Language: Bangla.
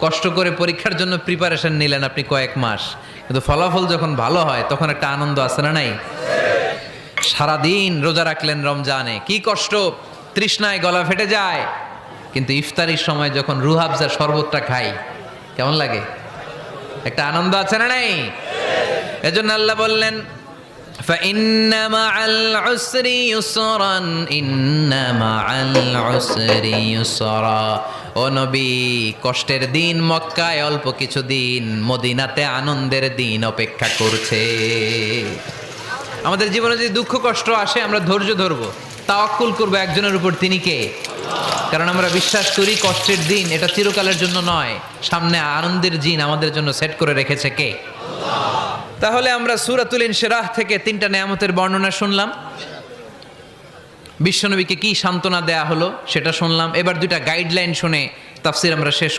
কষ্ট করে পরীক্ষার জন্য প্রিপারেশন নিলেন আপনি কয়েক মাস, কিন্তু ফলাফল যখন ভালো হয় তখন একটা আনন্দ আছে না নাই? সারাদিন রোজা রাখলেন রমজানে, কি কষ্ট, তৃষ্ণায় গলা ফেটে যায়, কিন্তু ইফতারির সময় যখন রুহ আফজার শরবতটা খাই কেমন লাগে? একটা আনন্দ আছে না নাই? এজন্য আল্লাহ বললেন فإن مع العسر يسرا إن مع العسر يسرا ও নবী, কষ্টের দিন মক্কায় অল্প কিছু দিন, মদিনাতে আনন্দের দিন অপেক্ষা করছে। আমাদের জীবনে যদি দুঃখ কষ্ট আসে আমরা ধৈর্য ধরবো, তাওয়াক্কুল করবো একজনের উপর, তিনি কে? কারণ আমরা বিশ্বাস করি কষ্টের দিন এটা চিরকালের জন্য নয়, সামনে আনন্দের দিন আমাদের জন্য সেট করে রেখেছে কে? তাহলে আমরা সূরাতুল ইনশিরাহ থেকে 3টা নেয়ামতের বর্ণনা শুনলাম, বিশ্বনবীকে কি সান্ত্বনা দেয়া হলো সেটা শুনলাম। এবার 2টা গাইডলাইন শুনে তাফসির আমরা শেষ